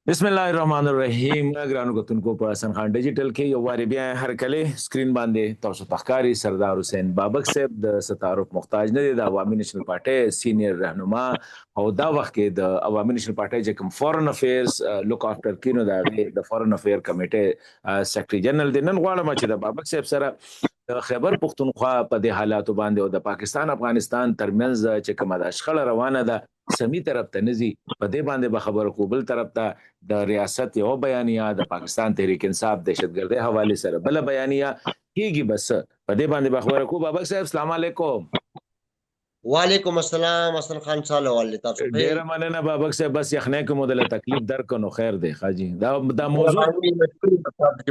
بسم الله الرحمن الرحیم ګرانو کتونکو په حسن خان ډیجیټل کې یو واری بیا هر کله سکرین باندې تاسو تخکاری سردار حسین بابک صاحب د ستارف محتاج نه دي د عوامي نېشنل پارټي سینیئر رهنما او دا وخت کې د عوامي نېشنل پارټي چې کوم فورن افیرز لوک افټر کینو د فورن افیر کمیټه سیکرټری جنرال د نن غواړم چې د بابک صاحب سره د خیبر پختونخوا په دې حالاتو باندې او د پاکستان افغانستان ترمنځ چې کومه د شخړه روانه ده سمی طرف ته نزي په دې باندې به خبر کو بل طرف ته د ریاست یو بیانیه د پاکستان تحریک انصاف دهشتګردۍ حواله سره بل بیانیه کیږي بس په دې باندې به خبر کو بابک صاحب السلام علیکم وعلیکم السلام حسن خان صاحب والله تاسو په ډیر مننه بابک صاحب بس یخنه کوم د تکلیف درکنو خیر دی خاجي دا موضوع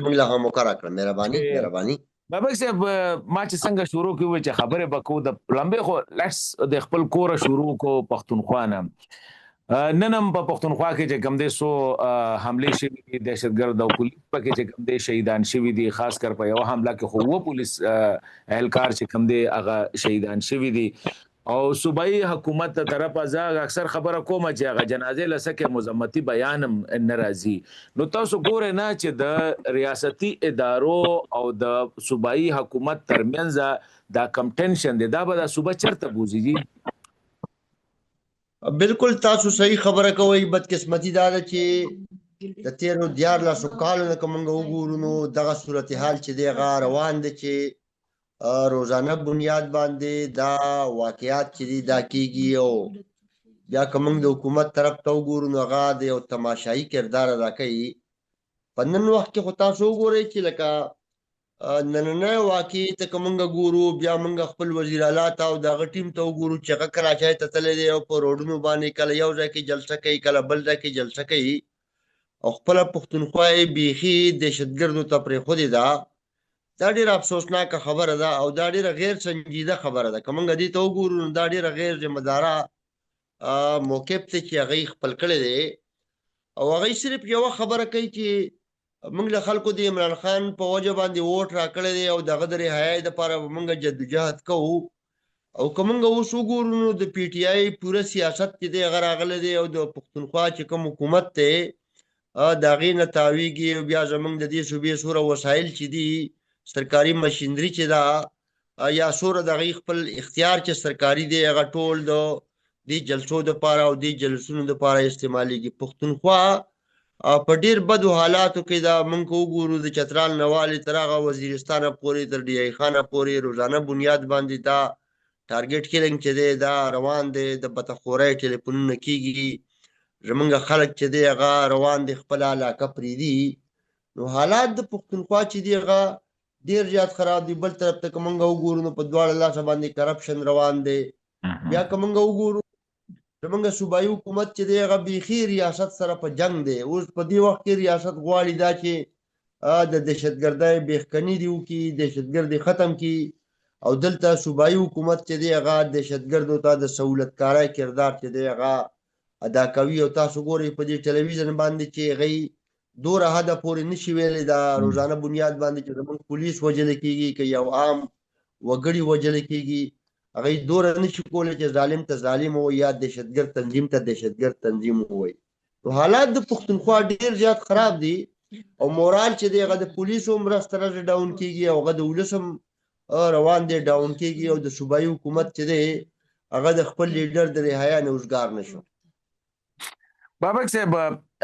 موږ له هم وکړه کړ مهرباني بابک صاحب ما چې څنګه شروع کوي چې خبره بکو د لمبه خو لټس د خپل کور شروع کو پښتونخوا نه ننم په پښتونخوا کې چې کم دي سو حمله شوی دي دهشتګرد او پولیس پکې چې کم دي شهیدان شوی دي خاص کر په یو حمله کې خو و پولیس اهلکار چې کم دي هغه شهیدان شوی دي او صوبایي حکومت طرف ازاغ اکثر خبره کومه چې هغه جنازه لسکه مزمتي بیانم ناراضي نو تاسو ګوره نه چې د ریاستي ادارو او د صوبایي حکومت ترمنځ دا کم ټنشن دی دا به د صوبه چرته بوزي بالکل تاسو صحیح خبره کوي بدقسمتي دا ده چې د تیرو 14 کالو نه کومه وګورو نو دغه صورتحال چې دی غا روان دي چې روزانه بنیاد باندې دا واقعیات چې دا کیږي او بیا کوم د حکومت طرف ته وګورو نو غا د یو تماشایي کردار ادا کوي په نن وخت کې خو تاسو وګورئ چې لکه نننه واقعي ته کوم ګورو بیا موږ خپل وزیر اعلی ته او دغه ټیم ته وګورو چې هغه کراچۍ ته تللی دی او په روډونو باندې کله یو ځای کې جلسه کوي کله بل ځای کې جلسه کوي او خپل پښتونخوا یې بیخي دهشتګردو ته پرېښودې ده دا ډیره افسوسناکه خبره ده او دا ډیره غیر سنجیده خبره ده که موږ دې ته وګورو نو دا ډیره غیر ذمه داره موقف ته چې هغه خپل کړی دی او هغه صرف یو خبره کوي چې موږ له خلکو د عمران خان په وجه باندې ووټ راکړی دی او دغه د رهایۍ دپاره موږ جدوجهد کوو او که موږ اوس وګورو نو د پی ټي آی پوره سیاست چې دی هغه راغلی دی او د پښتونخوا چې کوم حکومت دی د هغې نه تاویږي او بیا زموږ د دې صوبې څومره وسایل چې دي سرکاري مشینری چې دا یا سوره د خپل اختیار چې سرکاري دی هغه ټول د دې جلسو د پاره او دې جلسونو د پاره استعماليږي پښتونخوا په ډیر بدو حالاتو کې دا موږ وګورو د چترال نواله ترغه وزیرستان پورې تر ډی ای خانه پورې روزانه بنیاد باندې دا ټارګټ کیلنګ چې دی دا روان دی د بتخوري ټلیفونونه کیږي زمونږ خلک چې دی هغه روان دي خپل علاقه پریدي نو حالات د پښتونخوا چې دی هغه ډیر زیات خراب دي بل طرف ته کومنګ وګورو نو په دواړه لاس باندې کرپشن روان دی بیا کومنګ وګورو زمونږ صوبایي حکومت چې دی هغه بیخي ریاست سره په جنگ دی اوس په دې وخت کې ریاست غواړي دا چې د دهشتګردۍ بیخکني دی وکړي دهشتګردي ختم کړي او دلته صوبایي حکومت چې دی هغه دهشتګردو ته د سہولتکارۍ کردار چې دی هغه ادا کوي او تاسو ګورئ په دې ټلویزیون باندې چې هغوی دوره حده پورې نشي ویلی دا روزانه بنیاد باندې چې زموږ پولیس وژل کېږي که یو عام وګړي وژل کېږي هغوی دوره نشي کولی چې ظالم ته ظالم ووایي یا دهشتګرد تنظیم ته دهشتګرد تنظیم ووایي نو حالات د پښتونخوا ډېر زیات خراب دي او مورال چې دی هغه د پولیسو مرسته راځي ډاون کېږي او هغه د ولس هم روان دی ډاون کېږي او د صوبایي حکومت چې دی هغه د خپل لیډر د رهایا نه اوزګار نشو بابک صاحب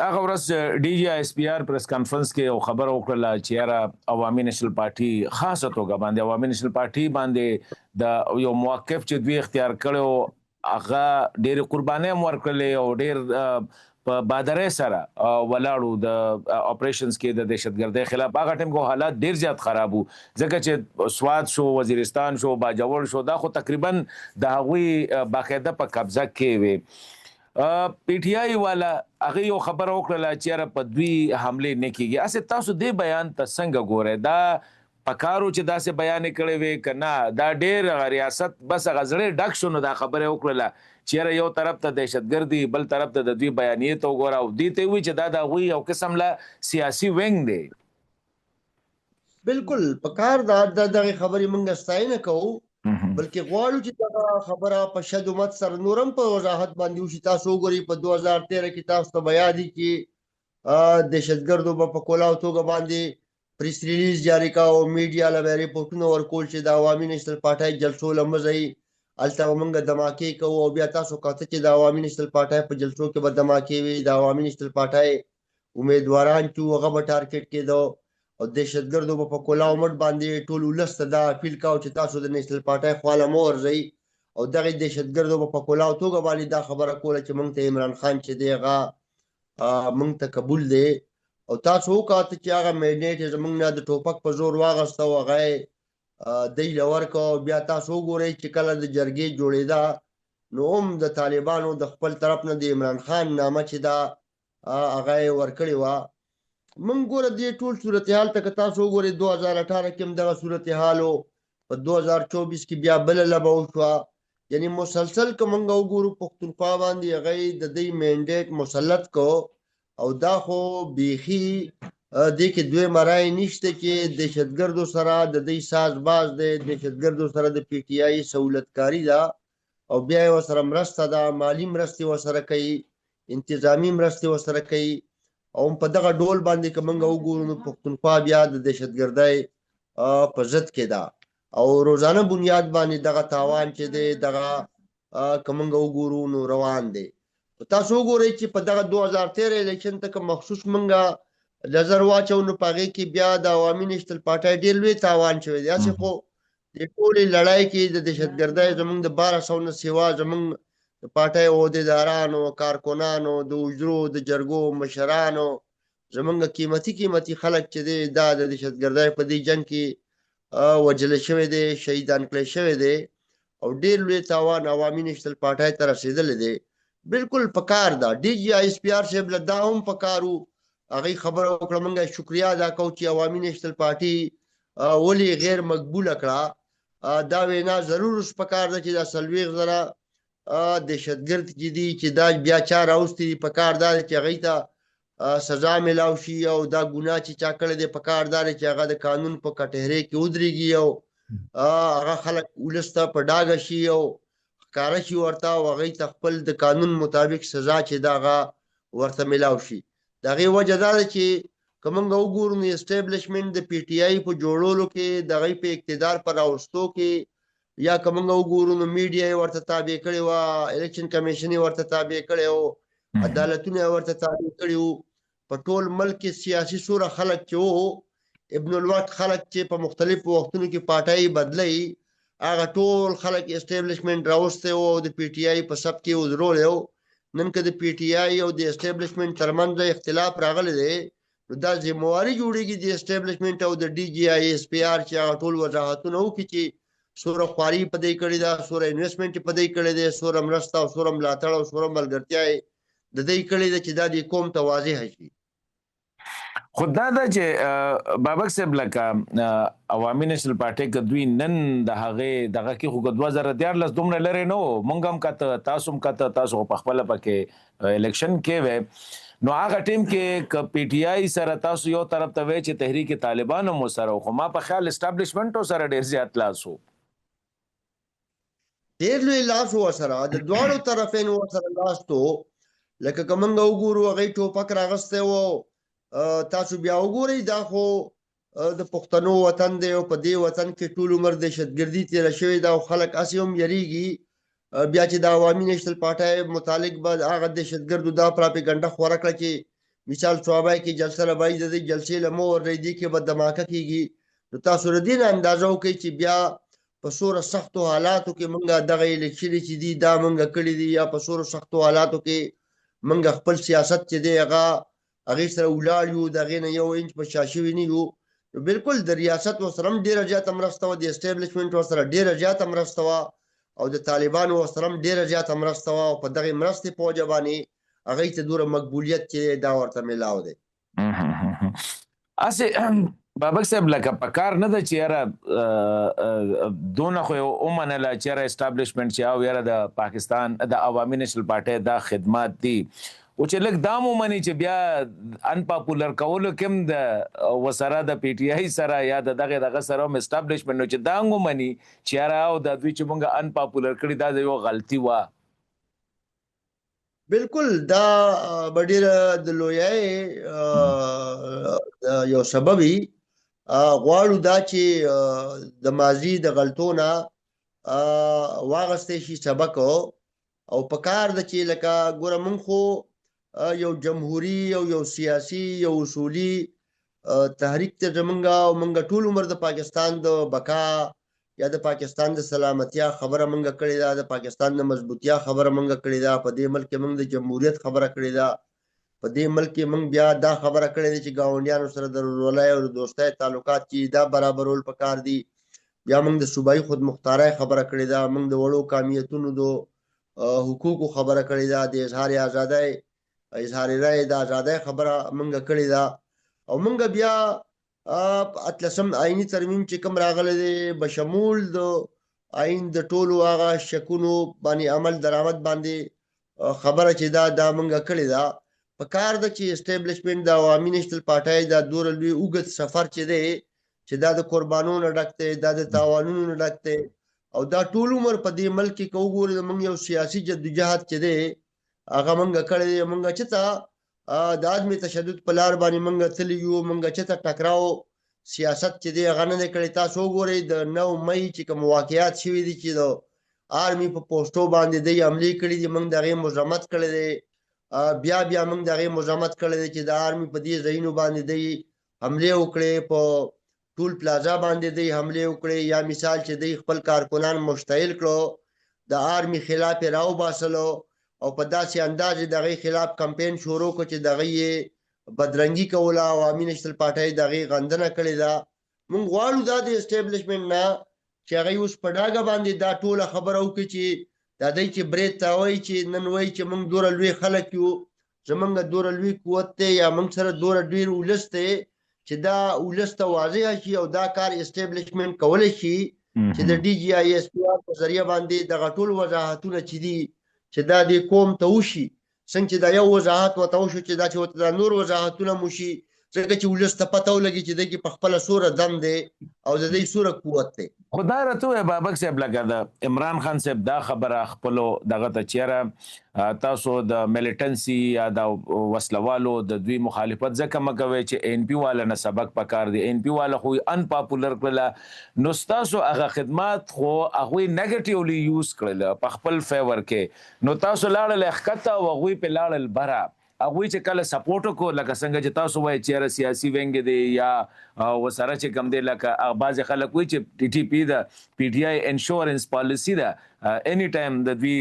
هغه ورځ ډي جی اس پی آر پریس کانفرنس کې یو خبر وکړه چې یاره عوامي نېشنل پارټي خاصه توګه باندې عوامي نېشنل پارټي باندې د یو موقف چې دوی اختیار کړو هغه ډېر قرباني هم ورکړلې او ډېر په بادرې سره ولاړو د اپریشنز کې د دهشتګردۍ خلاف هغه ټیم کو حالات ډېر زیات خراب وو ځکه چې سواد شو وزیرستان شو باجوړ شو دا خو تقریبا د هغوی باقاعده په قبضه کې وي پی ټی آی والا هغه یو خبر وکړه چې په دوی حمله نه کیږي اسه تاسو دې بیان ته څنګه ګورئ دا پکارو چې دا سه بیان کړي وي کنه دا ډېر ریاست بس غزړې ډک شونه دا خبره وکړه چې یو طرف ته دهشتګردي بل طرف ته د دوی بیانیه تو ګور او دې ته وی چې دا د غوي یو قسم لا سیاسي وینګ دی بالکل پکار دا دغه خبرې مونږ ستاینه کوو بلکې غواړو چې دا خبره په شدومت سره نورم په وضاحت باندې وشي تاسو وګورئ په 2013 کې تاسو ته بیا دي چې دهشتګردو به په کولاو توګه باندې پریس ریلیز جاری کا او میډیا له ریپورټونه ورکول چې د عوامي نېشنل پارټۍ جلسو له مزه هلته به موږ دماکې کوو او بیا تاسو کاته چې د عوامي نېشنل پارټۍ په جلسو کې به دماکې وي د عوامي نېشنل پارټۍ امیدواران چې هغه به ټارګټ کېدو او دهشتګردو به په کولاو مټ باندې ټول ولس ته دا اپیل کاوه چې تاسو د نېشنل پارټۍ خواله مه ورځئ او دغه دهشتګردو به په کولاو توګه باندې دا خبره کوله چې موږ ته عمران خان چې دی هغه موږ ته قبول دی او تاسو وکاته چې هغه مینډیټ زموږ نه د ټوپک په زور واغسته او هغه دی له ورکړه بیا تاسو وګورئ چې کله د جرګې جوړېده نو هم د طالبانو د خپل طرف نه د عمران خان نامه چې دا هغه یې ورکړې وه موږ ګوره دې ټول صورتحال ته که تاسو وګورئ 2018 کې هم دغه صورتحال و په 2024 کې بیا بله لبه وشوه یعنی مسلسل که موږ وګورو پښتونخوا باندې هغه د دې مینډیټ مسلط کو او دا خو بیخي دې کې دوی مرای نشته چې دهشتګردو سره د دې ساز باز دی دهشتګردو سره د پی ټی آی سہولتکاری ده او بیا یې ورسره مرسته ده مالي مرستې ورسره کوي انتظامي مرستې ورسره کوي او په دغه ډول باندې که موږ وګورو نو پښتونخوا بیا د دهشتګردۍ په ضد کې ده او روزانه بنیاد باندې دغه تاوان چې دی دغه که موږ وګورو نو روان دی تاسو وګورئ چې په دغه 2013 الیکشن ته که مخصوص موږ نظر واچو نو په هغې کې بیا د عوامي نېشنل پارټۍ ډېر لوی تاوان شوی دی هسې خو د ټولې لړۍ کې د دهشتګردۍ زموږ د 1200 نه سوا زموږ د پارټۍ عهدیدارانو کارکنانو د حجرو د جرګو مشرانو زموږ قیمتي خلک چې دی دا د دهشتګردۍ په دې جنګ کې وجل شوی دی شهیدان کړی شوی دی او ډېر لوی تاوان عوامي نېشنل پارټۍ ته رسېدلی دی بالکل پکار ده ډي جي ایس پي آر صاحب له دا هم پکار و هغې خبره وکړه موږ شکریا ادا کوو چې عوامي نېشنل پارټي ولې غیر مقبوله کړه دا وینا ضرور اوس پکار ده چې دا 40 زره دهشتګرد چې دي چې دا بیا چا راوستي پکار دا چې هغې ته سزا میلاو شي او دا ګناه چې چا کړی دی پکار دا چې هغه د قانون په کټهرې کې ودرېږي او هغه خلک ولس ته په ډاګه شي او ښکاره شي ورته او هغې ته خپل د قانون مطابق سزا چې دا هغه ورته میلاو شي د هغې وجه دا ده چې که موږ وګورو نو اسټیبلشمنټ د پی ټي آی په جوړولو کې د هغې په اقتدار په راوستو کې یا که موږ وګورو نو میډیا یې ورته تابع کړې وه الیکشن کمیشن یې ورته تابع کړی و عدالتونه یې ورته تابع کړي وو په ټول ملک کې سیاسي سوره خلک چې وو ابن الوقت خلک چې په مختلفو وختونو کې پارټۍ بدلئ هغه ټول خلک اسټیبلشمنټ راوستی و او د پی ټي آی په سب کې ودرولی و نن که د پی ټي آی او د اسټیبلشمنټ ترمنځ اختلاف راغلی دی نو دا ذمواري جوړېږي د اسټیبلشمنټ او د ډي جي آی ایس پي آر چې هغه ټول وضاحتونه وکړي چې سوره خواري په دې کړې ده سوره انویسټمنټ په دې کړی دی سوره مرسته او سوره ملاتړ او سوره ملګرتیا یې د دې کړی ده چې دا د قوم ته واضح شي خو دا ده چې بابک صاحب لکه عوامي نېشنل پارټۍ که دوی نن د هغې دغه کې خو 2014 دومره لرې نه و موږ هم کته تاسو هم کته تاسو خو پخپله پکې الیکشن کې وی نو هغه ټیم کې که پی ټي آی سره تاسو یو طرف ته وی چې تحریک طالبان هم ورسره و خو ما په خیال اسټابلیشمنټو سره ډېر زیات لاس و ډېر لوی لاس و ورسره د دواړو طرفینو ورسره لاس تو لکه که موږ وګورو هغې ټوپک راغستی و تاسو بیا وګورئ دا خو د پښتنو وطن دی او په دې وطن کې ټول عمر دهشتګردي تېره شوې ده او خلک هسې هم یریږي بیا چې د عوامي نېشنل پارټۍ متعلق به هغه دهشتګردو دا پراپیګنډه خوره کړه چې مثال صوابی کې جلسه ربایي د دې جلسې له مه ورځئ دې کې به دماکه کېږي نو تاسو له دې نه اندازه وکړئ چې بیا په څومره سختو حالاتو کې موږ دغه الیکشنې چې دي دا موږ کړي دي یا په څومره سختو حالاتو کې موږ خپل سیاست چې دی هغه هغې سره ولاړ یو د هغې نه 1 انچ په شا شوي نه یو نو بالکل د ریاست ورسره هم ډېره زیاته مرسته وه د اسټیبلشمنټ ورسره ډېره زیاته مرسته وه او د طالبانو ورسره هم ډېره زیاته مرسته وه او په دغې مرستې په وجه باندې هغې ته دومره مقبولیت چې دا ورته میلاو دی هسې بابک صاحب لکه پکار نه ده چې یاره دونه خو یې ومنله چې یاره اسټابلیشمنټ چې او یاره د پاکستان د عوامي نېشنل پارټۍ دا خدمات دي او چې لږ دا مو مني چې بیا انپاپولر کولو کې هم د ورسره د پی ټي آی سره یا د دغه سره هم اسټابلیشمنټ نو چې دا هم ومني چې یاره او دا دوی چې موږ انپاپولر کړي دا د یو غلطي وه بالکل دا ډېره د لویۍ یو سبب وي. غواړو دا چې د ماضي د غلطو نه واغستی شي سبق، او په کار ده چې لکه ګوره مونږ خو یو جمهوري او یو سیاسي یو اصولي تحریک ته مونږ ټول عمر د پاکستان د بقا یا د پاکستان د سلامتیا خبره مونږ کړې ده، د پاکستان د مضبوطیا خبره مونږ کړې ده، په دې ملک کې مونږ د جمهوریت خبره کړې ده، په دې ملک کې مونږ بیا دا خبره کړې ده چې ګاونډیانو سره د ورورولۍ او دوستۍ تعلقات چې دا برابرول پکار دي. بیا مونږ د صوبایي خودمختارۍ خبره کړې ده، مونږ د وړو قومیتونو د حقوقو خبره کړې ده، د اظهار ازادۍ اظهار رایې د ازادۍ خبره مونږ کړې ده. او مونږ بیا اتلسم آئینی ترمیم چې کوم راغلی دی بشمول د آئین د ټولو هغه شکونو باندې عمل درآمد باندې خبره چې دا مونږ کړې ده. په کار ده چې اسټیبلیشمنټ د عوامي نیشنل پارټۍ دا دوره لوی اوږد سفر چې دی چې دا د قربانونو نه ډک دی، دا د تاوانونو نه ډک دی، او دا ټول عمر په دې ملک کې که وګورو مونږ یو سیاسي جدوجهد چې دی هغه مونږ کړی دی. مونږ چې ته د عدم تشدد په لار باندې مونږ تللی یو، مونږ چې ته ټکراو سیاست چې دی هغه نه دی کړی. تاسو وګورئ د 9 مئی چې کوم واقعات شوي دي چې د آرمي په پوسټو باندې دی حملې کړي دي، مونږ د هغې مذمت کړی دی. بیا مونږ د هغې مذمت کړی دی چې د آرمي په دې ځایونو باندې دی حملې وکړې، په ټول پلازا باندې دی حملې وکړې، یا مثال چې دی خپل کارکنان مشتعل کړو د آرمي خلاف یې راوباسلو او په داسې انداز د هغې خلاف کمپین شروع کړو چې د هغې یې بدرنګي کوله، عوامي نیشنل پارټۍ د هغې غندنه کړې ده. مونږ غواړو دا د اسټیبلیشمنټ نه چې هغې اوس په ډاګه باندې دا ټوله خبره وکړي چې دا دی چې برید ته وایي چې نن وایي چې مونږ دوره لوی خلک یو، زمونږ دوره لوی قوت دی یا مونږ سره دوره ډېر ولس دی چې دا ولس ته واضح شي او دا کار اسټیبلیشمنټ کولی شي چې د ډي جي آی ایس پی آر په ذریعه باندې دغه ټول وضاحتونه چې دي چې دا د قوم ته وشي، څنګه چې دا یو وضاحت ورته وشو چې دا چې ورته دا نور وضاحتونه مو شي، ځکه چې ولس ته پته ولګي چې دی کې په خپله څومره دم دی او د دې څومره قوت دی. خو دا راته ووایه بابک صاحب، لکه د عمران خان صاحب دا خبره خپلو دغه ته چېرې تاسو د میلیټنسي یا د وسلوالو د دوی مخالفت ځکه مه کوئ چې ان پي والا نه سبق پکار دی، ان پي والا خو ان پاپولر کړله، نو ستاسو هغه خدمات خو هغوی نیګیټیولی یوز کړل په خپل فیور کې، نو تاسو لاړل ښکته او هغوی پې لاړل بره. هغوی چې کله سپورټ وکړو لکه څنګه چې تاسو وایئ چېرې سیاسي وینګ دی یا ورسره چې کوم دی لکه بعضې خلک وایي چې ټي ټي پي ده پي ټي آی انشورنس پالیسي ده اني ټایم د دوی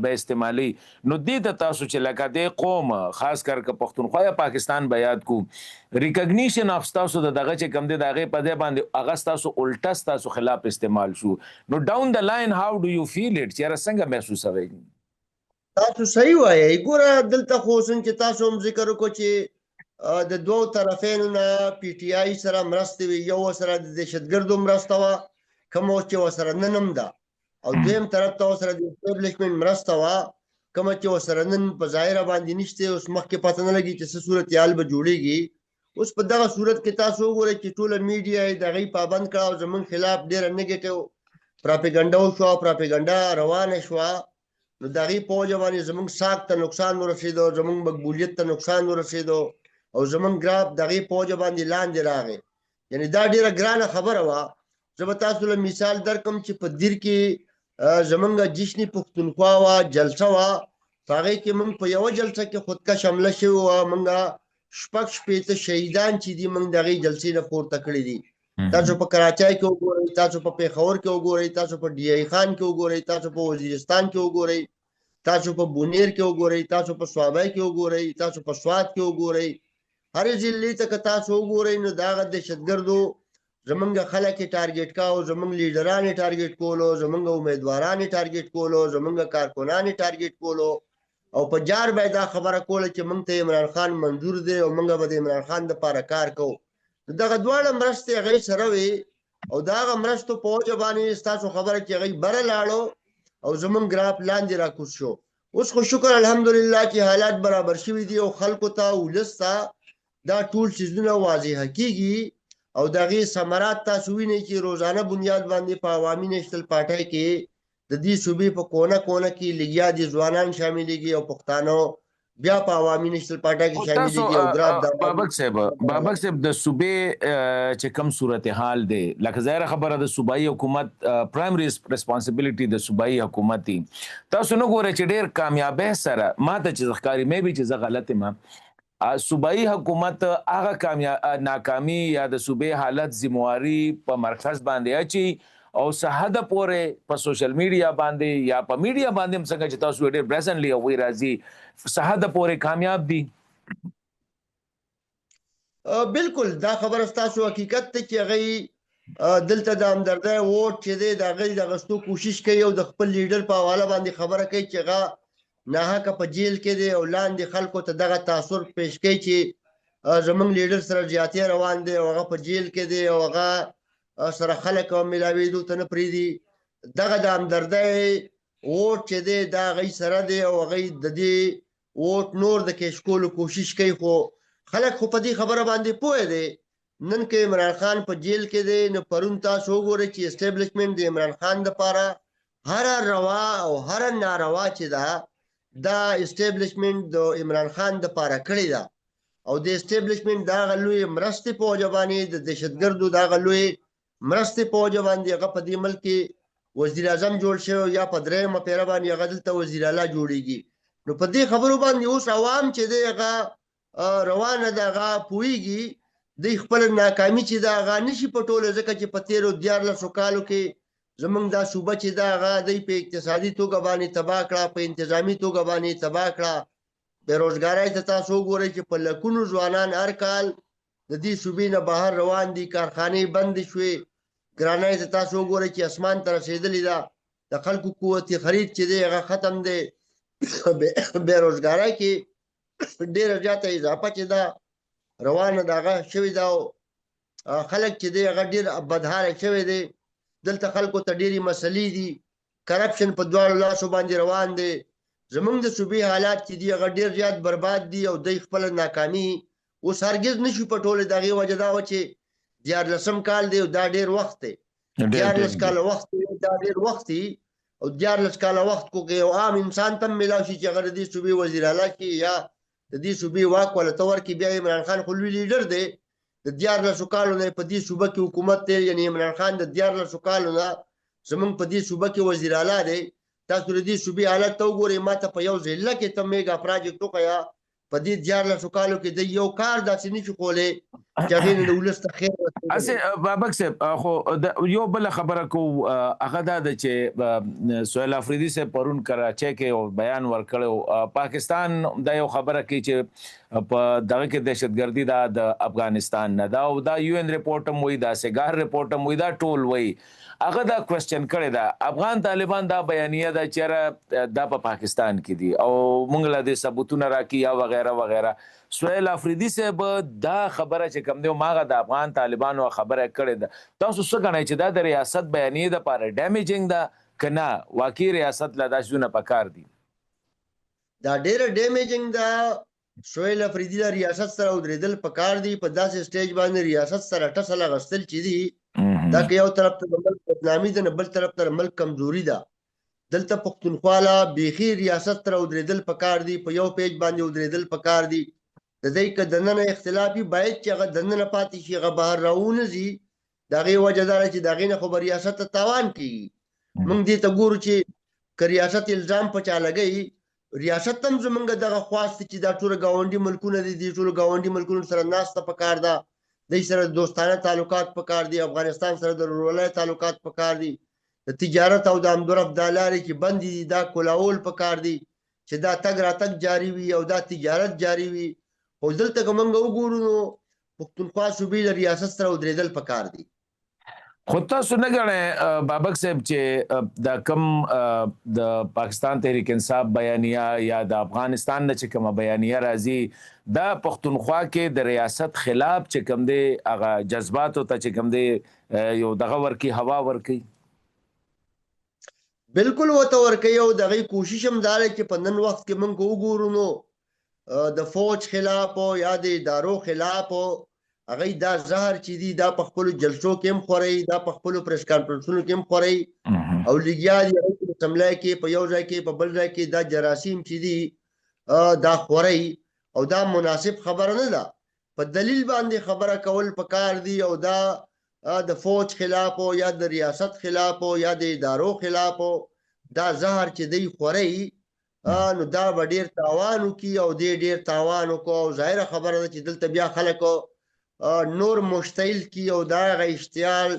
به استعمالي، نو دې ته تاسو چې لکه دې قوم خاص کر که پښتونخوا یا پاکستان به یاد کو ریکګنیشن اف ستاسو د دغه چې کوم دی د هغې په دې باندې هغه ستاسو الټه ستاسو خلاف استعمال شو، نو ډاون د لاین هاو ډو یو فیل اټ چېرې څنګه محسوسوئ؟ تاسو صحیح وایئ. ګوره دلته خو څنګه چې تاسو هم ذکر وکړو چې د دوو طرفینو نه پی ټي آی سره مرستې وي، یو ورسره د دهشتګردو مرسته وه کومه چې ورسره نن هم ده، او دویم طرف ته ورسره د اسټیبلیشمنټ مرسته وه کومه چې ورسره نن په ظاهره باندې نشته. اوس مخکې پته نه لګي چې څه صورتحال به جوړېږي. اوس په دغه صورت کې تاسو وګورئ چې ټوله میډیا یې د هغې پابند کړه او زموږ خلاف ډېره نیګیټیو پراپیګنډا وشوه، پراپیګنډا روانه شوه، نو د هغې په وجه باندې زموږ ساک ته نقصان ورسېدو، زموږ مقبولیت ته نقصان ورسېدو او زموږ ګراف د هغې په وجه باندې لاندې راغی. یعنې دا ډېره ګرانه خبره وه. زه به تاسو له مثال درکړم چې په دیر کې زموږ جشن پښتونخوا وه، جلسه وه، په هغې کې موږ په یوه جلسه کې خودکش حمله شوې وه. موږ 6-8 شهیدان چې دي موږ د هغې جلسې نه پورته کړي دي. تاسو په کراچۍ کې وګورئ، تاسو په پېښور کې وګورئ، تاسو په ډي ای خان کې وګورئ، تاسو په وزیرستان کې وګورئ، تاسو په بونیر کې وګورئ، تاسو په سوابۍ کې وګورئ، تاسو په سوات کې وګورئ، هرې ضلعې ته که تاسو وګورئ نو د هغه دهشتګردو زمونږ خلک یې ټارګېټ کاو، زمونږ لیډران یې ټارګېټ کولو، زمونږ امیدواران یې ټارګېټ کولو، زمونږ کارکنان یې ټارګېټ کولو، او په جار به یې دا خبره کوله چې موږ ته عمران خان منظور دی او موږ به د عمران خان دپاره کار کوو. دغه دواړه مرستې هغې سره وې او د هغه مرستو په وجه باندې ستاسو خبره چې هغې بره لاړو او زمونږ ګراف لاندې راکوز شو. اوس خو شکر الحمدلله چې حالات برابر شوي دي او خلکو ته ولس ته دا ټول څیزونه واضحه کېږي او د هغې ثمرات تاسو وینئ چې روزانه بنیاد باندې په عوامي نیشنل پارټۍ کې د دې صوبې په کونه کونه کې لګیا دي ځوانان شاملېږي او پښتانه بیا په عوامي نېشنل پارټي کې تاسو شاملېږي او ګراب د بابک صاحب د صوبې چې کوم صورتحال دی لکه ظاهره خبره د صوبایي حکومت پرایمري ریسپانسیبিলিټي د صوبایي حکومت دی تاسو نو ګوره چې ډېر کامیابه سره ماته چې ځخکاری مې به چې زه غلط ما صوبایي حکومت هغه ناکامي یا د صوبې حالت ذمہواری په مرکز باندې اچي او سحد پورې په سوشل میډیا باندې یا په میډیا باندې هم څنګه چې تاسو ډېر برزنلی او وی راځي سحد پورې کامیاب دي بالکل دا خبره ستاسو حقیقت ته چې هغه دلته د همدردۍ ووټ چې دی د هغې د اخیستو کوشش کوي او د خپل لیډر په حواله باندې خبره کوي چې هغه ناحقه په جیل کې دی او لاندې خلکو ته دغه تاثر پیش کوي چې زموږ لیډر سره زیاتې روان دی او هغه په جیل کې دی او هغه سره خلک او ملاوېدو ته نه پرېږدي دغه د همدردۍ ووټ چې دی دا هغوی سره دی او هغوی د دې ووټ نور د کش کولو کوشش کوي خو خلک خو په دې خبره باندې پوه دی نن که عمران خان په جیل کې دی نو پرون تاسو وګورئ چې اسټیبلیشمنټ د عمران خان دپاره هره روا او هره ناروا چې ده دا اسټیبلیشمنټ د عمران خان دپاره کړې ده او د اسټیبلیشمنټ د هغه لوی مرستې په وجه باندې د دهشتګردو د هغه لوی مرستې په وجه باندې هغه په دې ملک کې وزیر اعظم جوړ شوی یا په درېیمه پیره باندې هغه دلته وزیر اعلی جوړیږي نو په دې خبرو باندې اوس عوام چې دی هغه روانه ده هغه پوهیږي دوی خپل ناکامي چې ده هغه نشي پټولی ځکه چې په تېرو 14 کالو کې زموږ دا صوبه چې ده هغه دوی په اقتصادي توګه باندې تباه کړه په انتظامي توګه باندې تباه کړه بېروزګارۍ ته تاسو وګورئ چې په لکونو ځوانان هر کال د دې صوبې نه بهر روان دي کارخانې بندې شوې ګرانۍ ته تاسو وګورئ چې اسمان ته رسېدلې ده د خلکو قوت خرید چې دی هغه ختم دی بېروزګارۍ کې ډېره زیاته اضافه چې ده روانه د هغه شوې ده او خلک چې دی هغه ډېر بدحاله شوی دی دلته خلکو ته ډېرې مسلې دي کرپشن په دواړو لاسو باندې روان دی زموږ د صوبې حالات چې دي هغه ډېر زیات برباد دي او دوی خپله ناکامي اوس هرګز نشو پټولی د هغې وجه دا وه چې 14 کال دی او دا ډېر وخت دی 14 کاله وخت دی دا ډېر وخت دی او 14 کاله وخت کو یو عام انسان ته هم میلاو شي چې هغه د دې صوبې وزیر اعلی کړي یا د دې صوبې واک ولته ورکړي بیا عمران خان خو لوی لیډر دی د 14 کالو نه په دې صوبه کې حکومت دی یعنې عمران خان د 14 کالو نه زموږ په دې صوبه کې وزیر اعلی دی تاسو د دې صوبې حالت ته وګورئ ما ته په یو ضلع کې ته میګا پراجکټ وښیه په دې 14 کالو کې د یو کار داسې نشي کولی چې هغې نه د ولس ته خیر اسې بابک صاحب خو یو بله خبره کو هغه دا ده چې سهیل افریدي صاحب پرون کراچۍ کې یو بیان ورکړی پاکستان دا یو خبره کوي چې په دغه کې دهشتګردي دا د افغانستان نه دا او دا یو ان رپورټ هم وایي دا سګار رپورټ هم وایي دا ټول وایي هغه دا کوېسچن کړی ده افغان طالبان دا بیانیه ده چېرې دا په پاکستان کې دي او موږ له دې ثبوتونه راکړي یا وغیره وغیره سهیل افریدي صاحب دا خبره چې کوم دی هماغه د افغان طالبانو خبره کړې ده تاسو څه ګڼئ چې دا د ریاست بیانیې دپاره ډیمیجنګ ده که نه واقعي ریاست له دا شیونه پکار دي دا ډېره ډیمیجنګ ده سهیل افریدي له ریاست سره ودرېدل پکار دي په داسې سټیج باندې ریاست سره ټسل اخیستل چې دي دا که یو طرف ته د ملک بدنامي ده نه بل طرف ته د ملک کمزوري ده دلته پښتونخوا له بیخي ریاست سره ودرېدل پکار دي په یو پیج باندې ودرېدل پکار دي د دوی که دننه اختلافي باید چې هغه دننه پاتې شي هغه بهر راونځي د هغې وجه دا ده چې د هغې نه خو به ریاست ته تاوان کېږي موږ دې ته ګورو چې که ریاست الزام په چا لګوي ریاست هم زمونږ دغه خواست چې دا ټوله ګاونډي ملکونه دي دې ټولو ګاونډي ملکونو سره ناسته پکار ده دوی سره دوستانه تعلقات پکار دي افغانستان سره د ورورولۍ تعلقات پکار دي د تجارت او د امدورف دا لارې چې بندې دي دا کلاول پکار دي چې دا تګ راتګ جاري وي او دا تجارت جاري وي خو دلته که موږ وګورو نو پښتونخوا صوبې له ریاست سره ودرېدل پکار دي خو تاسو نه ګڼئ بابک صاحب چې دا کم د پاکستان تحریک انصاف بیانیه یا د افغانستان نه چې کومه بیانیه راځي دا پښتونخوا کې د ریاست خلاف چې کوم دی هغه جذباتو ته چې کوم دی یو دغه ورکي هوا ورکي بالکل ورته ورکوي او د هغې کوشش هم دا دی چې په نن وخت کې موږ وګورو نو د فوج خلاف یا د ادارو خلاف هغه دا زهر چې دي دا په خپلو جلسو کې هم خوري دا په خپلو پریس کانفرنسونو کې هم خوري او لګیا دي هغې سملای کې په یو ځای کې په بل ځای کې دا جراثیم چې دي دا خوري او دا مناسب خبره نه ده. په دلیل باندې خبره کول پکار دي او دا د فوج خلاف او یا د ریاست خلاف او یا د ادارو خلاف دا زهر چې دی خوري نو دا به ډیر تاوان وکي او ډیر تاوان وکړو او ظاهره خبره ده چې دلته بیا خلک نور مشتعل کی او دا غ اشتعال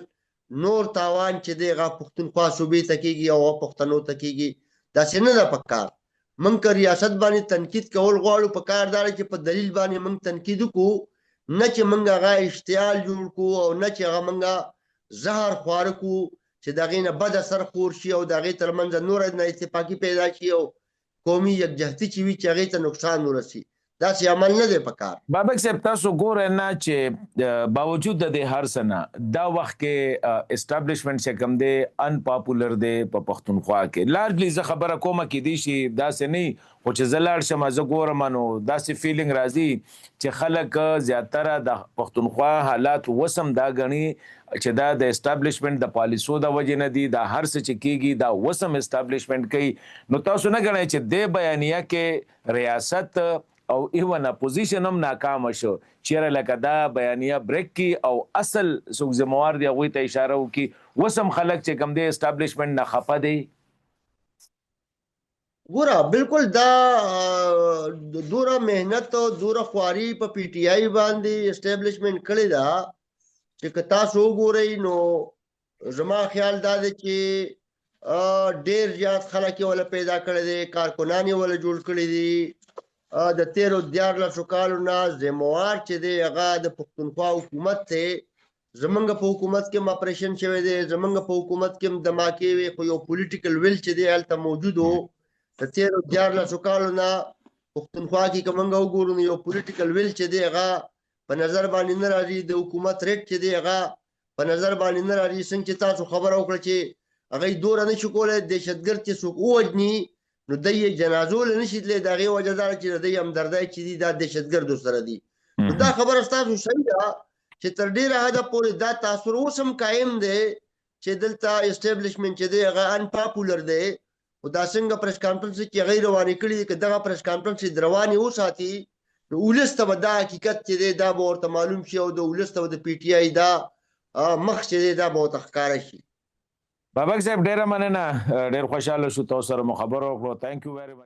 نور تاوان چې دی غ پښتونخوا صوبې ته کیږي او پښتنو ته کیږي دا څنګه ده پکار. من که ریاست باندې تنقید کول غواړو پکار دار چې په دلیل باندې من تنقید کو نه چې منګه غا اشتعال جوړ کو او نه چې غا منګه زهر خوار کو چې دغه نه بد اثر خور شي او دغه ترمنځ نور نه اتفاقی پیدا شي او قومي یکجهتي چې وي چې هغه ته نقصان ورسي. دا سي عمل نه دی پکار. بابک صاحب تاسو ګورئ نه چې باوجود د هر سنه دا وخت کې اسټابلیشمنت چې کوم دی ان پاپولر دی په پښتونخوا کې لارجلی زه خبره کومه کې دی شي دا سه نه خو چې زلاړ شم زه ګورم نو دا سي فیلینګ راځي چې خلک زیاتره د پښتونخوا حالات وسم دا غني چې دا د اسټابلیشمنت د پالیسو د وجې نه دی دا هر څه چې کیږي دا وسم اسټابلیشمنت کوي. نو تاسو نه غنئ چې د بیانیه کې ریاست او ایون اپوزیشن هم ناکام شو چیرې لکه دا بیانیه بریک کی او اصل څوک ذمہوار دی هغه ته اشاره وکي وسم خلک چې کوم دی اسټابلیشمنت نه خپه دی. ګوره بالکل دا دوره مهنت او دوره خواري په پی ټی آی باندې اسټابلیشمنت کړی دا چې تاسو وګورئ نو زما خیال دا دی چې ډیر زیات خلک ولا پیدا کړی دي کارکونان ولا جوړ کړی دي د 13 کالو نه زموار چې دی هغه د پښتونخوا حکومت ته زمونږ په حکومت کې اپریشن شوی دی زمونږ په حکومت کې دماکي وي خو یو پولیټیکل ویل چې دی هلته موجود وو د 13 کالو نه پښتونخوا کې کومنګ وګورو یو پولیټیکل ویل چې دی هغه په نظر باندې نه راځي د حکومت ریټ چې دی هغه په نظر باندې نه راځي څنګه چې تاسو خبر وکړه چې هغه دور نه شو کولای دهشتګرد چې څوک ووجني نو د جنازو لنشي تللی د هغې وجه داره چې د همدردۍ چې دي دا دهشتګردو سره دي. نو دا خبره ستاسو صحیح ده چې تر ډېره حده پورې دا تاثر اوس هم قایم دی چې دلته اسټابلیشمنټ چې دی هغه ان پاپولر دی خو دا څنګه پریس کانفرنس چې هغې روانې کړي دي که دغه پریس کانفرنس چې روانې وساتي نو ولس ته به دا حقیقت چې دی دا به ورته معلوم شي او د ولس ته به د پی ټي آی دا مخ چې دی دا به ورته ښکاره شي. بابک صاحب ډیره مننه ډیر خوشاله شو تاسو سره مو خبرو وکړو. ثانک یو ویری مچ.